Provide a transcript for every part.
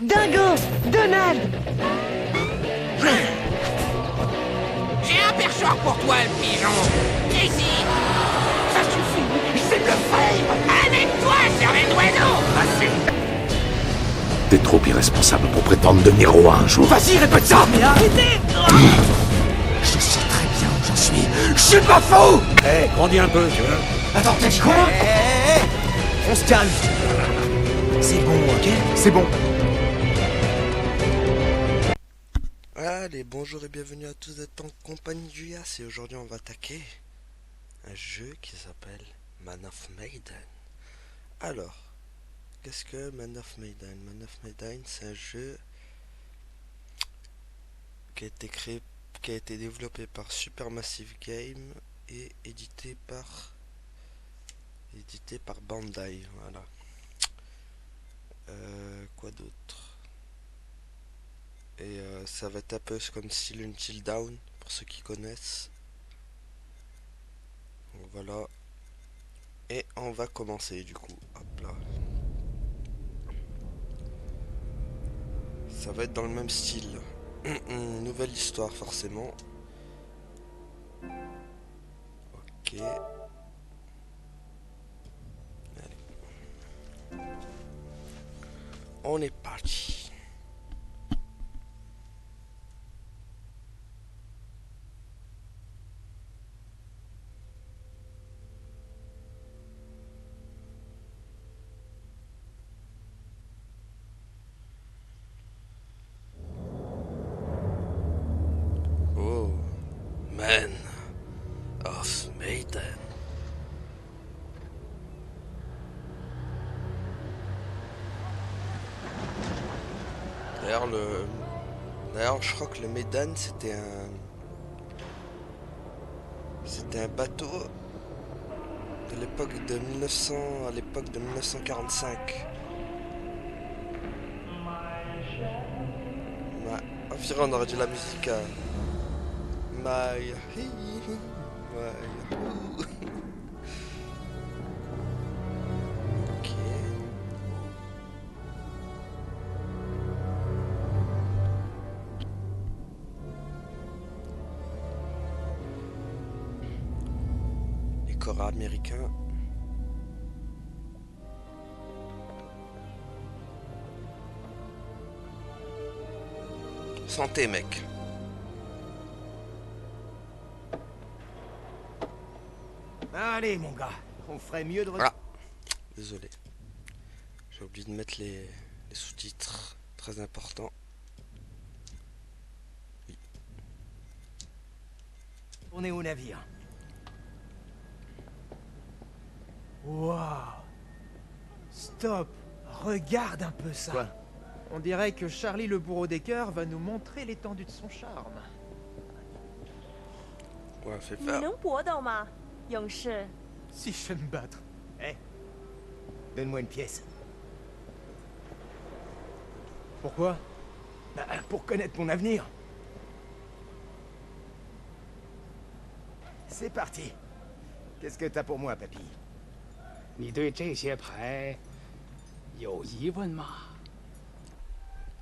Dingo! Donald! J'ai un perchoir pour toi, le pigeon. Ici. Ça suffit. C'est le frère. Avec toi, cervelle d'oiseau. Assez. T'es trop irresponsable pour prétendre devenir roi un jour. Vas-y, répète ça. Mais arrêtez! Je sais très bien où j'en suis. Je suis pas fou. Hé, grandis un peu, tu vois. Attends, t'as dit quoi? On se calme. C'est bon, ok? C'est bon. Allez, bonjour et bienvenue à tous d'être en compagnie du Yas et aujourd'hui on va attaquer un jeu qui s'appelle Man of Medan. Alors, qu'est-ce que Man of Medan? Man of Medan, c'est un jeu qui a été développé par Supermassive Game et édité par Bandai, voilà. Quoi d'autre? Et ça va être un peu comme style Until Dawn, pour ceux qui connaissent. Donc voilà. Et on va commencer du coup. Hop là. Ça va être dans le même style. Nouvelle histoire forcément. Ok. Allez. On est parti. Oh, Man of Medan. D'ailleurs, je crois que le Medan c'était un bateau de l'époque de 1945. Environ on aurait dû la musique à My Ok. Les corps américains. Santé, mec. Allez, mon gars, on ferait mieux de... Ah, désolé. J'ai oublié de mettre les sous-titres. Très important. Oui. On est au navire. Waouh! Stop! Regarde un peu ça! Quoi? On dirait que Charlie le bourreau des cœurs va nous montrer l'étendue de son charme. Ouais, fait 你 faire. 能搏斗吗，勇士？ Si je sais me battre. Eh, donne-moi une pièce. Pourquoi? Bah, pour connaître mon avenir. C'est parti. Qu'est-ce que t'as pour moi, papy? 你对这些牌有疑问吗？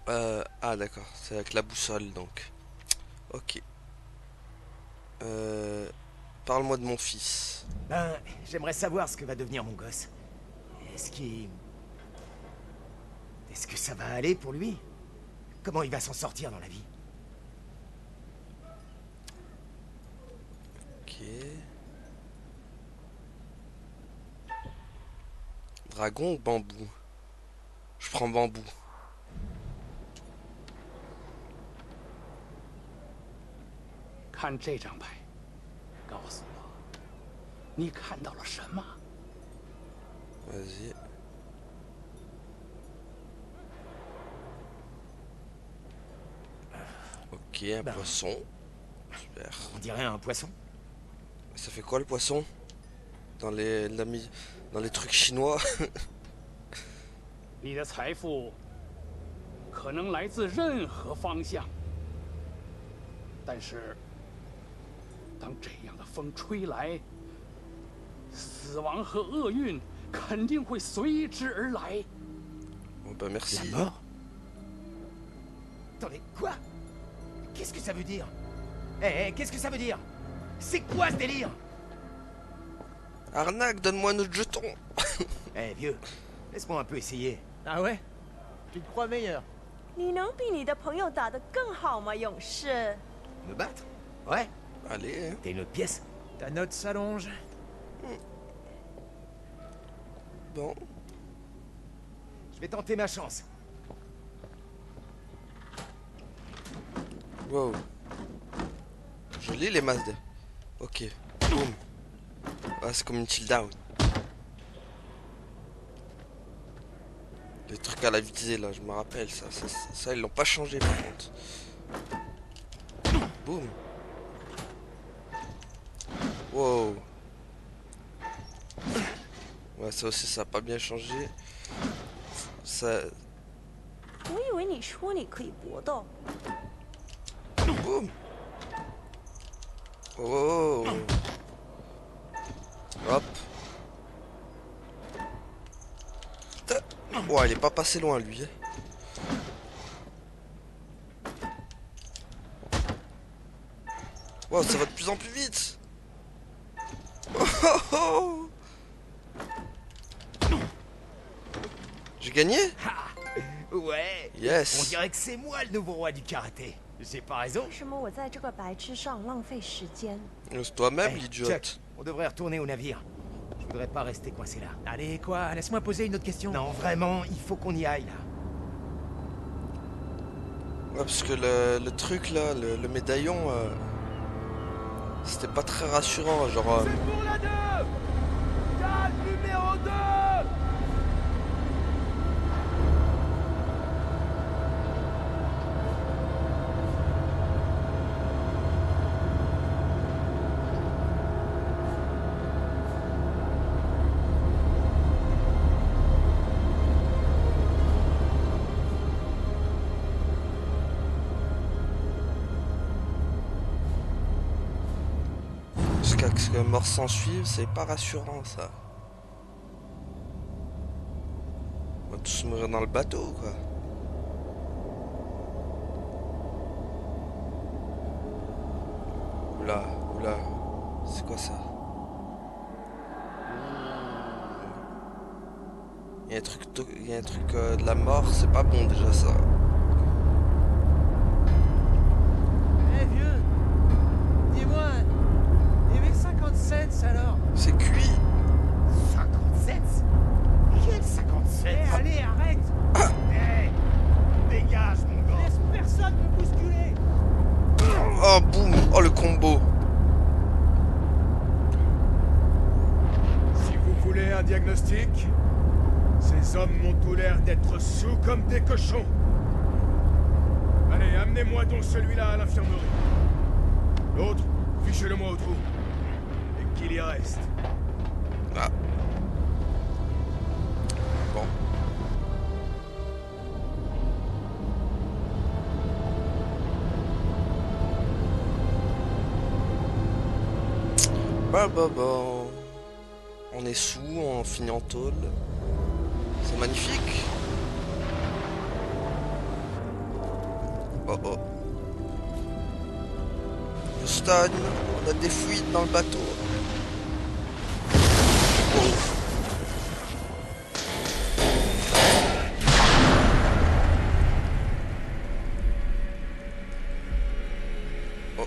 Ah d'accord, c'est avec la boussole donc. Ok. Parle-moi de mon fils. Ben, j'aimerais savoir ce que va devenir mon gosse. Est-ce que ça va aller pour lui? Comment il va s'en sortir dans la vie? Ok. Dragon ou bambou? Je prends bambou. 看这张牌，告诉我，你看到了什么？ Vas-y. Ok, un Ben. poisson. Super. On dirait un poisson. Ça fait quoi le poisson? Dans les trucs chinois? 你的财富可能来自任何方向，但是当这样的风吹来，死亡和厄运肯定会随之而来。 Bon bah merci. La mort? Attendez, quoi? Qu'est-ce que ça veut dire? Qu'est-ce que ça veut dire? C'est quoi ce délire? Arnaque, donne-moi notre jeton. Vieux, laisse-moi un peu essayer. Ah ouais? Tu te crois meilleur? 你能比你的朋友打得更好吗，勇士？ Me battre? Ouais. Allez, hein. T'as une autre pièce? Ta note s'allonge. Bon. Je vais tenter ma chance. Wow. Je lis les masses de... Ok. Boum. Ah, c'est comme une chill down. Les trucs à la visée là, je me rappelle ça. Ça ils l'ont pas changé par contre. Boum. Wow. Ouais, ça aussi ça a pas bien changé. Ça... 我以为你说你可以搏斗。 Boum. Oh. Hop. Ouais, il est pas passé loin lui. Wow, ça va de plus en plus vite. Oh, oh, oh. J'ai gagné? Ouais. On Yes. dirait que c'est moi le nouveau roi du karaté. J'ai pas raison? 为什么我在这个白痴上浪费时间？ C'est toi-même Hey, l'idiote. Chuck, on devrait retourner au navire. Je voudrais pas rester coincé là. Allez, quoi? Laisse-moi poser une autre question. Non, vraiment, il faut qu'on y aille là. Ouais, parce que le truc là, le médaillon, c'était pas très rassurant, genre... Pour la 2! Cale numéro 2! Jusqu'à ce que mort s'en suive, c'est pas rassurant ça. On va tous mourir dans le bateau quoi. Oula, oula, c'est quoi ça? Il y a un truc de la mort, c'est pas bon déjà ça. Vieux! Dis-moi, il y avait 50 cents alors? C'est cuit. 57? Quel 57? Allez, arrête! Hey, dégage mon gars. Laisse personne me bousculer! Oh boum, oh le combo. Si vous voulez un diagnostic, ces hommes m'ont tout l'air d'être sous comme des cochons. Allez, amenez-moi donc celui-là à l'infirmerie. L'autre, fichez-le-moi au trou. Et qu'il y reste. Ah. Bon. Bah. On est sous, on finit en tôle. C'est magnifique. Oh. Houston, on a des fuites dans le bateau.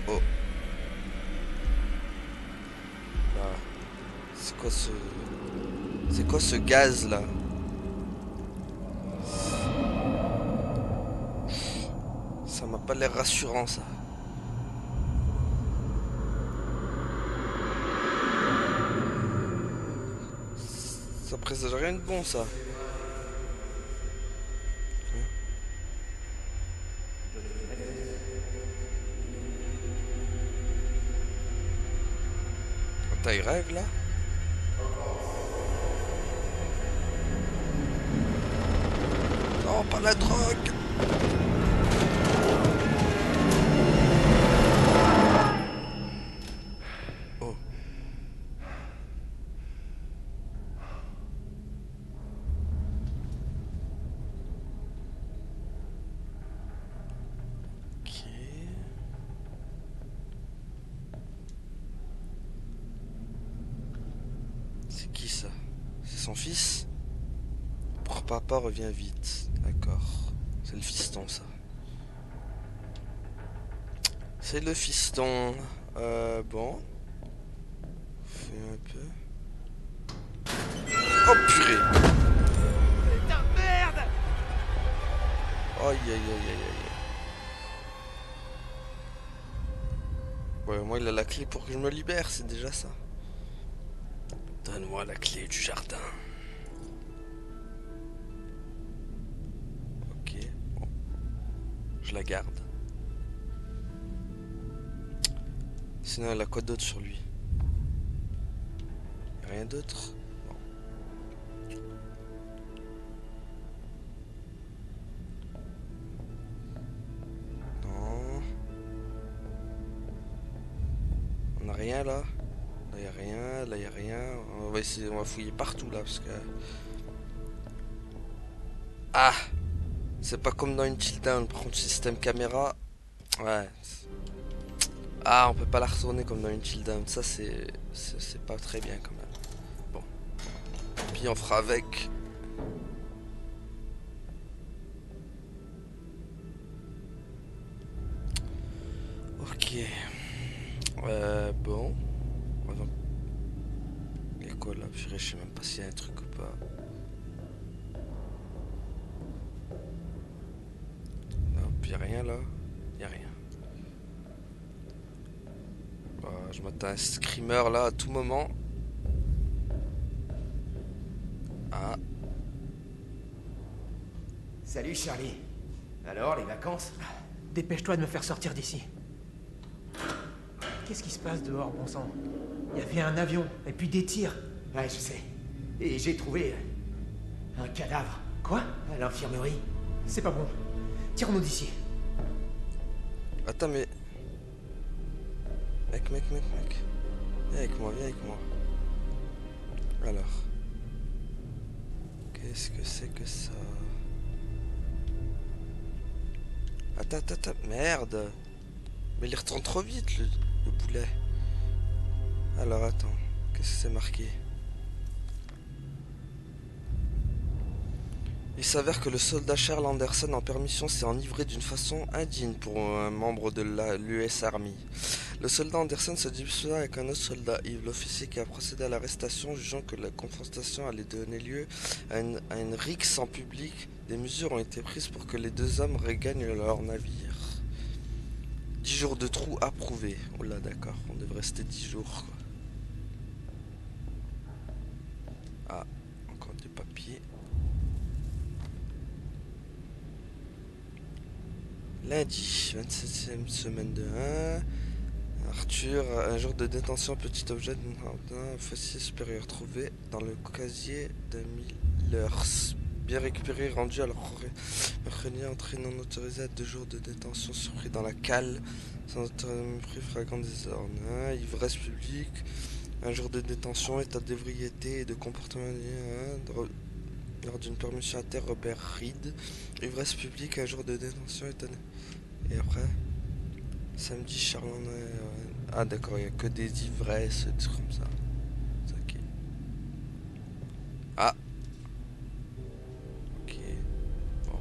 Oh. Là. C'est quoi ce gaz là? Ça m'a pas l'air rassurant ça. Ça présage rien de bon ça. Attends, il rêve là? Non, pas la drogue! Oh. C'est qui ça? C'est son fils? Pour papa revient vite. D'accord. C'est le fiston ça. C'est le fiston. Bon. Fais un peu. Oh purée! Putain, merde! Aïe aïe aïe aïe aïe. Ouais, moi il a la clé pour que je me libère, c'est déjà ça. Donne-moi la clé du jardin. Ok, bon. Je la garde. Sinon elle a quoi d'autre sur lui? Y'a rien d'autre? Non. On a rien là? Là y'a rien, là y'a rien. On va essayer, on va fouiller partout là parce que... Ah! C'est pas comme dans Until Dawn, par contre système caméra... Ouais. Ah, on peut pas la retourner comme dans Until Dawn, ça c'est pas très bien quand même. Bon. Puis on fera avec. Ok. Bon. Il y a quoi là? Je sais même pas s'il y a un truc ou pas. Non, puis y a rien là. Y a rien. Je m'attends à un screamer là à tout moment. Ah. Salut Charlie. Alors, les vacances? Dépêche-toi de me faire sortir d'ici. Qu'est-ce qui se passe dehors, bon sang? Il y avait un avion, et puis des tirs. Ouais, je sais. Et j'ai trouvé un cadavre. Quoi? À l'infirmerie. C'est pas bon. Tire-nous d'ici. Attends mais... Mec. Viens avec moi, viens avec moi. Alors. Qu'est-ce que c'est que ça? Attends, merde. Mais il retourne trop vite le boulet. Alors attends, qu'est-ce que c'est marqué? Il s'avère que le soldat Charles Anderson en permission s'est enivré d'une façon indigne pour un membre de l'US Army. Le soldat Anderson se disputa avec un autre soldat, Yves, l'officier qui a procédé à l'arrestation, jugeant que la confrontation allait donner lieu à une rixe en public. Des mesures ont été prises pour que les deux hommes regagnent leur navire. 10 jours de trou approuvés. Oh là, d'accord, on devrait rester 10 jours, quoi. Ah, encore du papier. Lundi, 27e semaine de 1. Arthur, un jour de détention, petit objet d'un fossier supérieur trouvé dans le casier de Millers. Bien récupéré, rendu à la mercredi, entrée non autorisée à 2 jours de détention, surpris dans la cale, sans autorisation, flagrant désordre. Ivresse publique, un jour de détention, état d'ébriété et de comportement lors d'une permission à terre, Robert Reed. Ivresse publique, un jour de détention, état... Et après, samedi, Charlon... Ah d'accord, il n'y a que des ivresses, des trucs comme ça. Ok. Ah. Ok. Bon.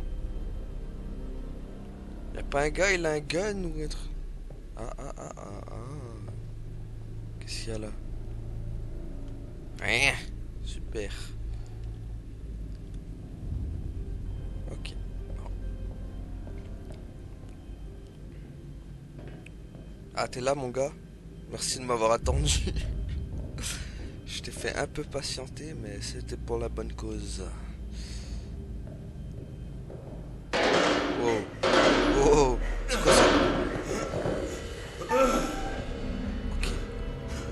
Y'a pas un gars, il a un gun ou un truc? Ah. Qu'est-ce qu'il y a là? Rien. Super. Ok. Bon. Ah, t'es là, mon gars? Merci de m'avoir attendu. Je t'ai fait un peu patienter, mais c'était pour la bonne cause. Wow. Oh, c'est quoi ça? Ok.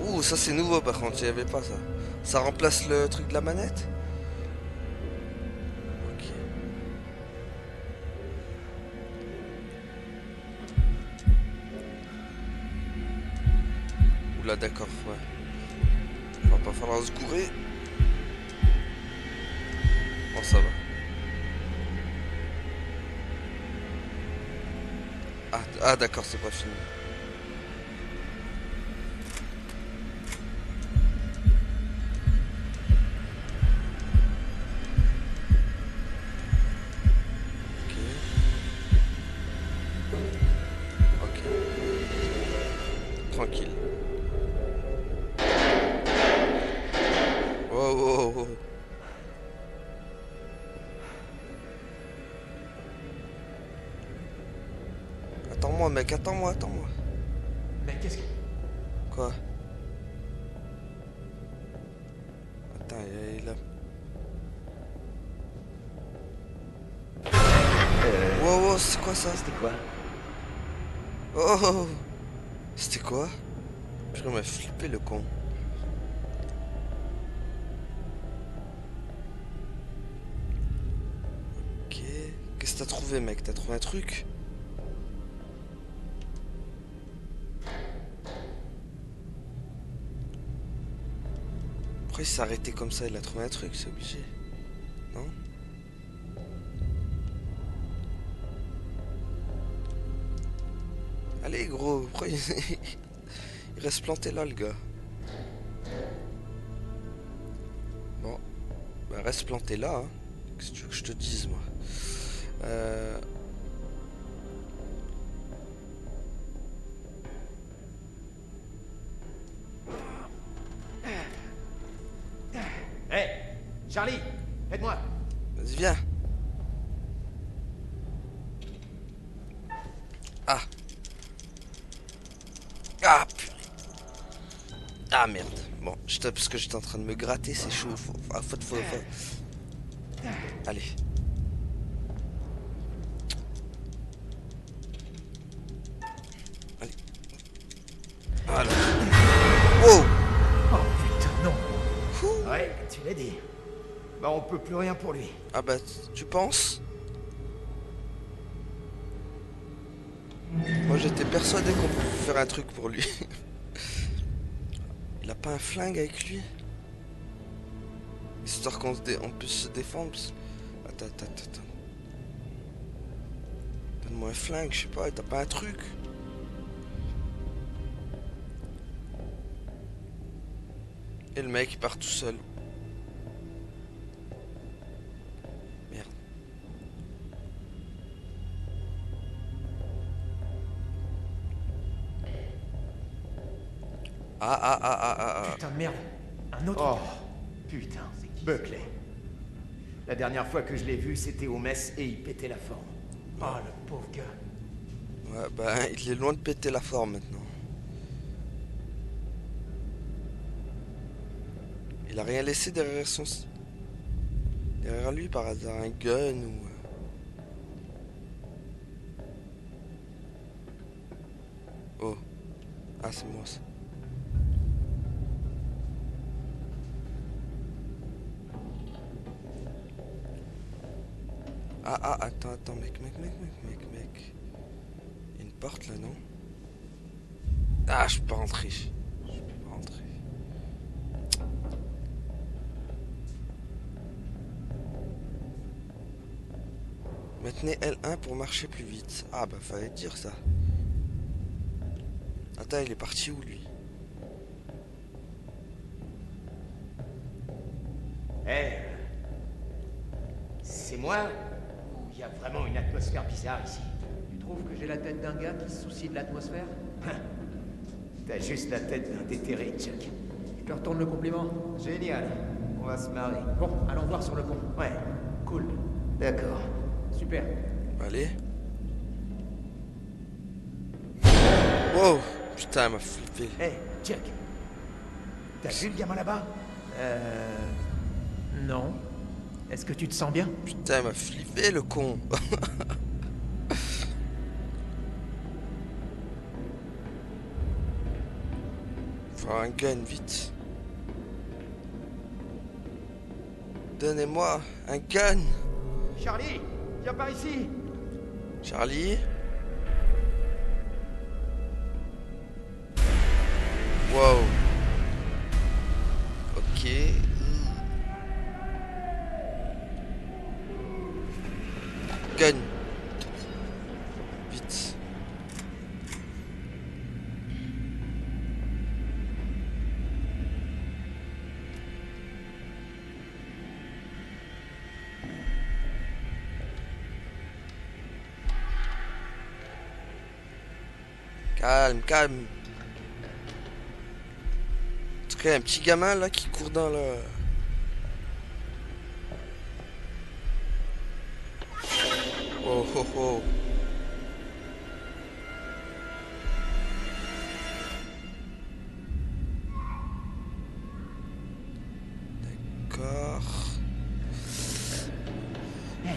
Ouh, ça c'est nouveau par contre, j'y avais pas ça. Ça remplace le truc de la manette? Ok. Oula, d'accord, ouais. Il va pas falloir se gourer. Bon, ça va. Ah d'accord, c'est pas fini. tranquille. Oh, oh, oh. Attends-moi, mec, attends-moi, attends-moi. Mais qu'est-ce que... Quoi? Attends, il est là. Wow, wow, c'est quoi ça? C'était quoi? Oh, oh, oh. C'était quoi? Je m'a flippé le con. Ok. Qu'est-ce que t'as trouvé, mec? T'as trouvé un truc? Pourquoi il s'est arrêté comme ça? Il a trouvé un truc, c'est obligé. Non? Allez, gros, pourquoi il... il reste planté là, le gars? Bon, bah reste planté là, hein. Qu'est-ce que tu veux que je te dise, moi? Hé, Charlie, aide-moi. Vas-y, viens. Ah. Ah, purée. Ah, merde. Bon, parce que j'étais en train de me gratter, c'est chaud. Faut. Allez. Allez. Voilà. Wow. Oh putain, non. Ouais, tu l'as dit. Bah on peut plus rien pour lui. Ah bah, tu penses? Moi j'étais persuadé qu'on pouvait faire un truc pour lui. Il a pas un flingue avec lui? Histoire qu'on puisse se défendre. Attends. Donne-moi un flingue, je sais pas, t'as pas un truc? Et le mec il part tout seul. Merde. Ah. Putain de merde. Un autre. Oh, putain, c'est qui? Buckley. La dernière fois que je l'ai vu, c'était au mess et il pétait la forme. Oh, le pauvre gars. Ouais, bah, il est loin de péter la forme maintenant. Il a rien laissé derrière son... Derrière lui, par hasard, un gun ou... Oh. Ah, c'est moi, ça. Ah, attends, mec. Il y a une porte, là, non? Ah, je peux pas rentrer. Maintenez L1 pour marcher plus vite. Ah, bah, fallait dire ça. Attends, il est parti où, lui? Hé, c'est moi? Ou il y a vraiment une atmosphère bizarre ici? Tu trouves que j'ai la tête d'un gars qui se soucie de l'atmosphère? T'as juste la tête d'un déterré, Chuck. Je te retourne le compliment. Génial, on va se marrer. Bon, allons voir sur le pont. Ouais, cool. D'accord. Super. Allez. Wow. Putain, elle m'a flippé. Hé, Chuck. T'as vu le gamin là-bas? Non. Est-ce que tu te sens bien? Putain, elle m'a flippé, le con. Faut un gun, vite. Donnez-moi un gun. Charlie, viens par ici. Charlie. Wow. Ok. Gun. Vite. Calme. Ok, un petit gamin là qui court dans le... Oh oh oh. D'accord. Hey,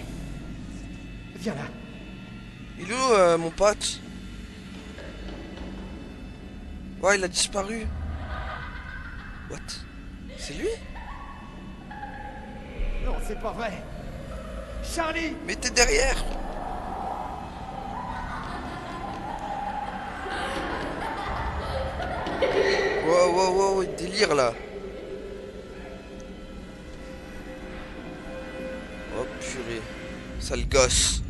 viens là. Il est où mon pote? Ouais, il a disparu. What? C'est lui? Non, c'est pas vrai. Charlie! Mais t'es derrière! Wow, wow, wow, délire là! Oh purée, sale gosse!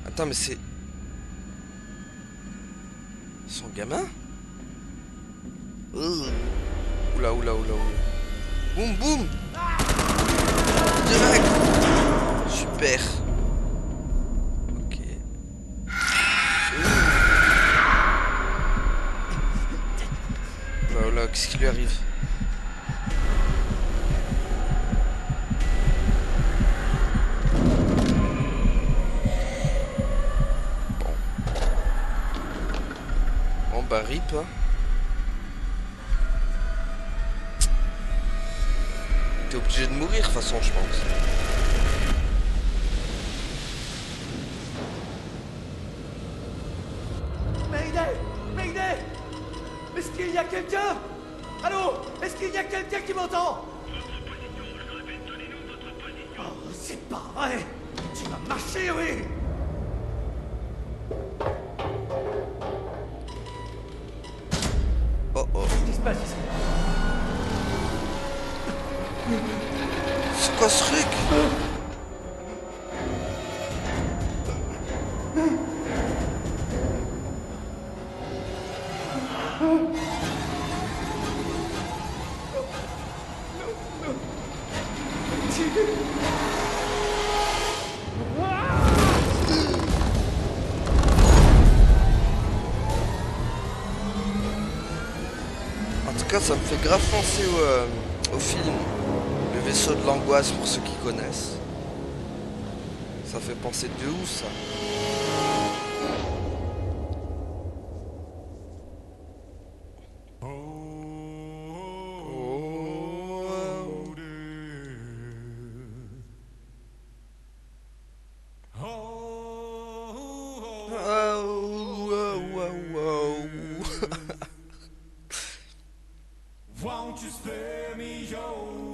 Attends, mais c'est... Son gamin? Oula, oula, oula, oula. Boum, boum! Direct! Super! Ok. Oula, oula, qu'est-ce qui lui arrive? Bon bah rip hein. T'es obligé de mourir de toute façon je pense. Mayday! Mayday! Est-ce qu'il y a quelqu'un? Allô? Est-ce qu'il y a quelqu'un qui m'entend? Oh, c'est pas vrai! Tu vas marcher, oui! Oh oh. Qu'est-ce qui se passe ici? C'est quoi ce truc? En tout cas ça me fait grave penser au film Le vaisseau de l'angoisse pour ceux qui connaissent. Ça fait penser de ouf ça.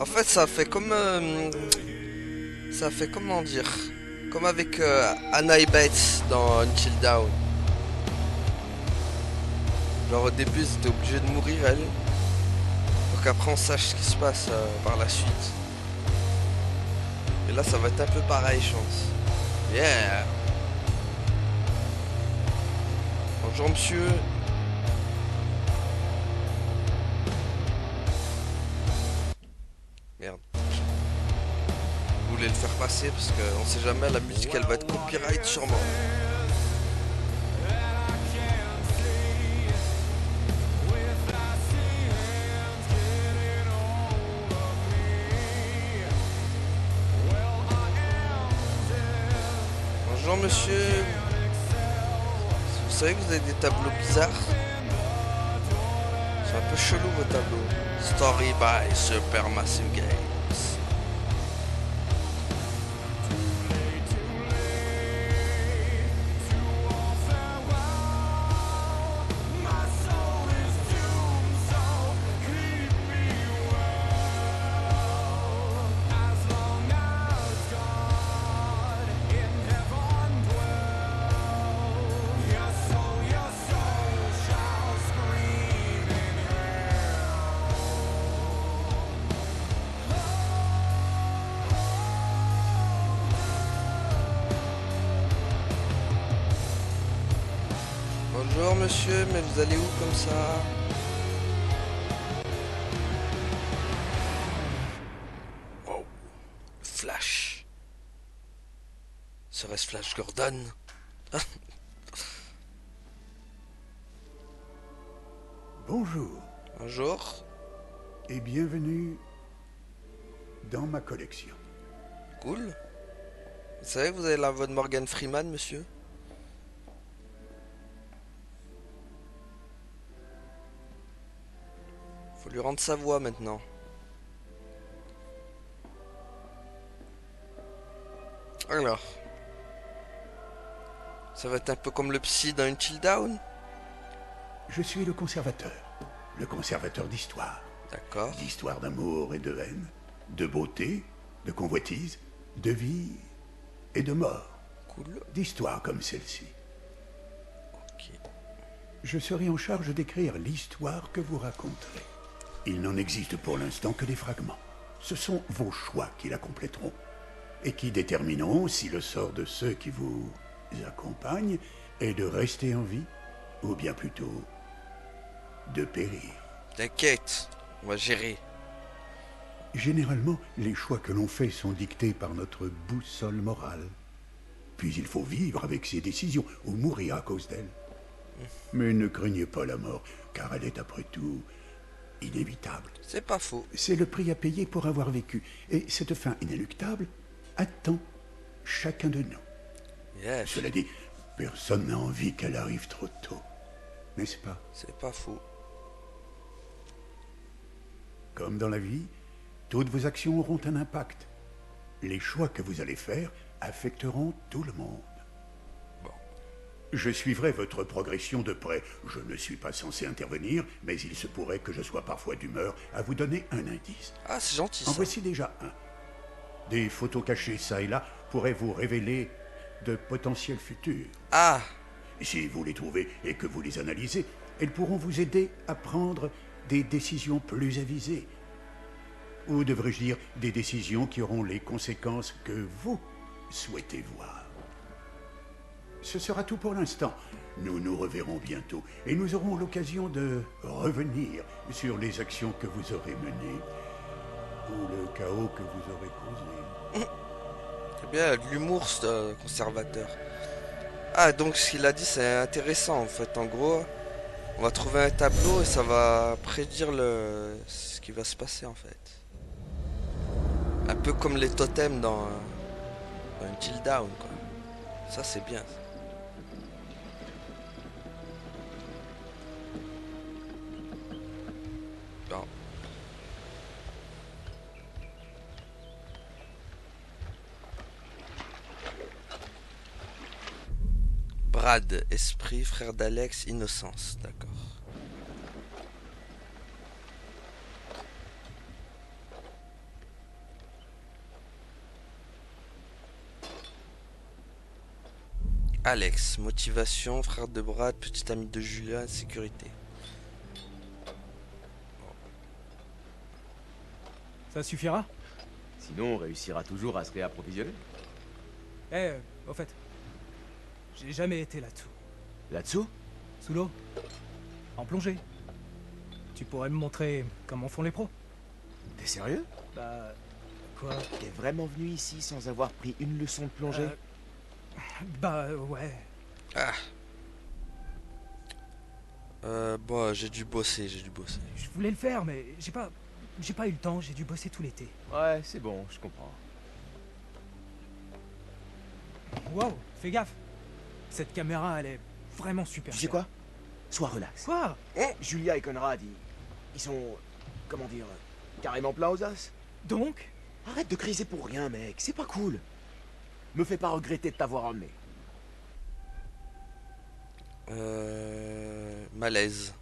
En fait, ça fait comme... ça fait comment dire? Comme avec Anna et Bates dans Until Dawn. Genre au début, c'était obligé de mourir elle. Pour qu'après on sache ce qui se passe par la suite. Et là, ça va être un peu pareil, je pense. Yeah! Bonjour monsieur. Merde. Je voulais le faire passer parce qu'on sait jamais, la musique elle va être copyright sûrement. Bonjour monsieur. Vous savez que vous avez des tableaux bizarres? C'est un peu chelou vos tableaux. Story by Supermassive Games. Bonjour monsieur, mais vous allez où comme ça? Wow. Flash. Serait-ce Flash Gordon? Bonjour. Bonjour. Et bienvenue dans ma collection. Cool. Vous savez que vous avez la voix de Morgan Freeman, monsieur? Faut lui rendre sa voix maintenant. Alors. Ça va être un peu comme le psy dans Until Dawn. Je suis le conservateur d'histoire. D'accord. D'histoire d'amour et de haine, de beauté, de convoitise, de vie et de mort. Cool. D'histoires comme celle-ci. Ok. Je serai en charge d'écrire l'histoire que vous raconterez. Il n'en existe pour l'instant que des fragments. Ce sont vos choix qui la compléteront et qui détermineront si le sort de ceux qui vous accompagnent est de rester en vie ou bien plutôt de périr. T'inquiète, on va gérer. Généralement, les choix que l'on fait sont dictés par notre boussole morale. Puis il faut vivre avec ses décisions ou mourir à cause d'elles. Mais ne craignez pas la mort, car elle est après tout inévitable. C'est pas faux. C'est le prix à payer pour avoir vécu. Et cette fin inéluctable attend chacun de nous. Yes. Cela dit, personne n'a envie qu'elle arrive trop tôt. N'est-ce pas? C'est pas faux. Comme dans la vie, toutes vos actions auront un impact. Les choix que vous allez faire affecteront tout le monde. Bon. Je suivrai votre progression de près. Je ne suis pas censé intervenir, mais il se pourrait que je sois parfois d'humeur à vous donner un indice. Ah, c'est gentil ça. En voici déjà un. Des photos cachées ça et là pourraient vous révéler de potentiels futurs. Ah. Si vous les trouvez et que vous les analysez, elles pourront vous aider à prendre des décisions plus avisées. Ou devrais-je dire, des décisions qui auront les conséquences que vous souhaitez voir. Ce sera tout pour l'instant. Nous nous reverrons bientôt et nous aurons l'occasion de revenir sur les actions que vous aurez menées ou le chaos que vous aurez causé. C'est bien, de l'humour, ce conservateur. Ah, donc ce qu'il a dit, c'est intéressant en fait. En gros, on va trouver un tableau et ça va prédire ce qui va se passer en fait. Un peu comme les totems dans Until Dawn, quoi. Ça, c'est bien. Bon. Brad, esprit, frère d'Alex, innocence, d'accord. Alex, motivation, frère de Brad, petit ami de Julia, sécurité. Ça suffira? Sinon, on réussira toujours à se réapprovisionner. Au fait, j'ai jamais été là-dessous. Là-dessous? Sous l'eau? En plongée? Tu pourrais me montrer comment font les pros? T'es sérieux? Bah... quoi? T'es vraiment venu ici sans avoir pris une leçon de plongée? Bah ouais. Ah. Bon, j'ai dû bosser. Je voulais le faire, mais j'ai pas eu le temps, j'ai dû bosser tout l'été. Ouais, c'est bon, je comprends. Wow, fais gaffe. Cette caméra, elle est vraiment super. Tu sais quoi? Sois relax. Quoi? Julia et Conrad, ils sont... comment dire... carrément pleins aux os. Donc? Arrête de criser pour rien, mec, c'est pas cool. Me fais pas regretter de t'avoir emmené. Malaise.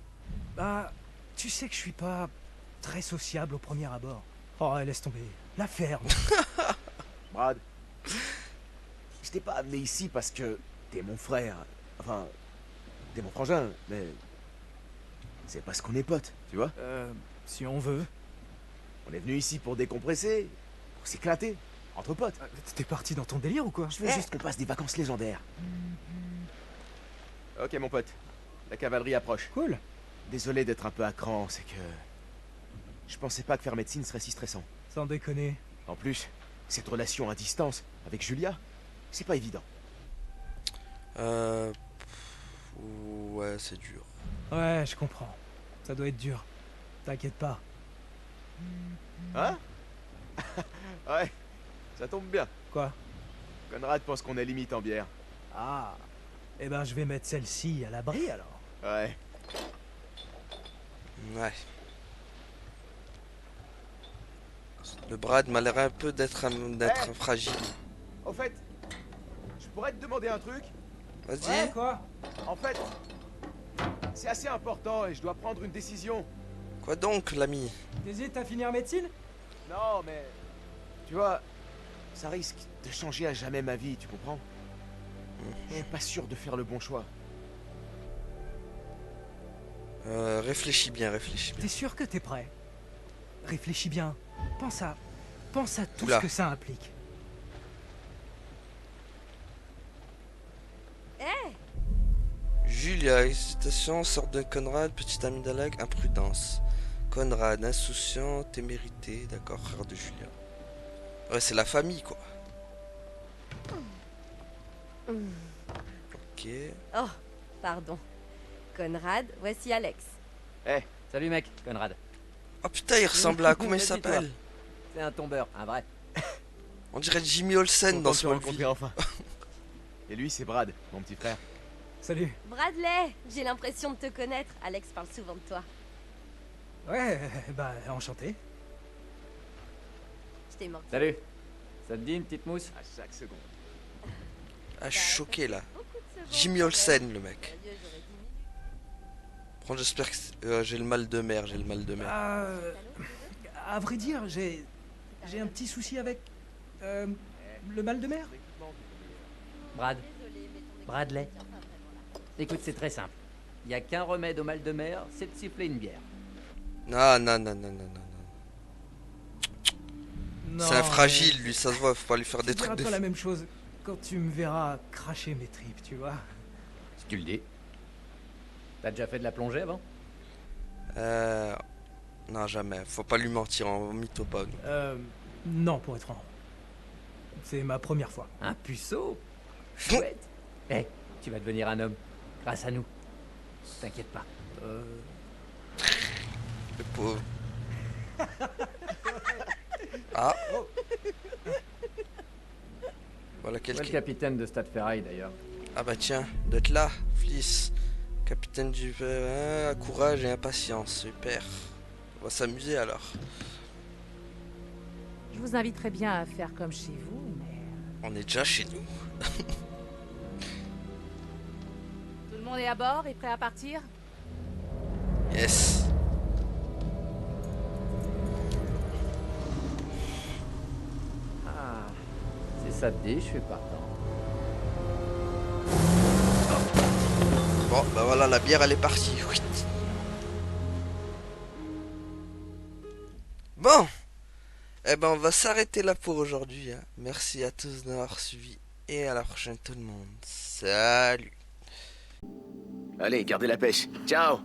Bah, tu sais que je suis pas très sociable au premier abord. Oh, laisse tomber. La ferme. Brad, je t'ai pas amené ici parce que t'es mon frère. Enfin, t'es mon frangin, mais... c'est parce qu'on est potes, tu vois? Si on veut. On est venu ici pour décompresser, pour s'éclater, entre potes. T'es parti dans ton délire ou quoi? Je veux juste qu'on passe des vacances légendaires. Ok, mon pote. La cavalerie approche. Cool. Désolé d'être un peu à cran, c'est que... je pensais pas que faire médecine serait si stressant. Sans déconner. En plus, cette relation à distance avec Julia, c'est pas évident. Ouais, c'est dur. Ouais, je comprends. Ça doit être dur. T'inquiète pas. Hein? Ouais, ça tombe bien. Quoi? Conrad pense qu'on est limite en bière. Ah. Eh ben, je vais mettre celle-ci à l'abri, alors. Ouais. Ouais. Le Brad m'a l'air un peu d'être fragile. Au fait, je pourrais te demander un truc? Vas-y. Quoi? En fait, c'est assez important et je dois prendre une décision. Quoi donc, l'ami? T'hésites à finir médecine? Non, mais... Tu vois, ça risque de changer à jamais ma vie, tu comprends? Je suis pas sûr de faire le bon choix. Réfléchis bien, réfléchis bien. T'es sûr que t'es prêt? Réfléchis bien. Pense à tout Oula. ce que ça implique. Julia, hésitation, sorte de Conrad, petit ami d'Alec, imprudence. Conrad, insouciant, témérité, d'accord, frère de Julia. Ouais, c'est la famille, quoi. Ok. Oh, pardon. Conrad, voici Alex. Salut mec, Conrad. Oh putain, il ressemble à... Comment il Vas-y, s'appelle? C'est un tombeur, un vrai. On dirait Jimmy Olsen Content dans de te ce rencontrer enfin. Et lui, c'est Brad, mon petit frère. Salut. Bradley, j'ai l'impression de te connaître. Alex parle souvent de toi. Ouais, bah, enchanté. Je t'ai menti. Salut. Ça te dit une petite mousse? À chaque seconde. Ah, je suis choqué, là. Beaucoup de secondes. Jimmy Olsen, le mec. Sérieux, j'aurais 10 minutes. Bon, j'espère que j'ai le mal de mer, j'ai le mal de mer. À vrai dire, j'ai un petit souci avec le mal de mer. Brad. Désolée, mais ton Bradley. explication tient pas vraiment là. Écoute, c'est très simple. Il n'y a qu'un remède au mal de mer, c'est de siffler une bière. Non, non, non, non, non, non. Non, C'est un fragile, lui, ça se voit, faut pas lui faire tu des diras trucs de pas la fou. même chose quand tu me verras cracher mes tripes, tu vois. Si tu le dis. T'as déjà fait de la plongée avant? Non, jamais. Faut pas lui mentir en mythopone. Non, pour être franc. C'est ma première fois. Un puceau? Chouette. Eh, tu vas devenir un homme. Grâce à nous. T'inquiète pas. Le pauvre. Ah. Voilà Où est le quelqu'un. capitaine de Stade Ferraille d'ailleurs? Ah bah tiens, d'être là, Fliss. Capitaine du... courage et impatience, super. On va s'amuser alors. Je vous inviterais bien à faire comme chez vous, mais... On est déjà chez nous. Tout le monde est à bord et prêt à partir? Yes. Ah, si ça te dit, je suis partant. Bon, bah voilà, la bière elle est partie. Oui. Bon. Eh ben on va s'arrêter là pour aujourd'hui. Hein. Merci à tous d'avoir suivi. Et à la prochaine tout le monde. Salut. Allez, gardez la pêche. Ciao!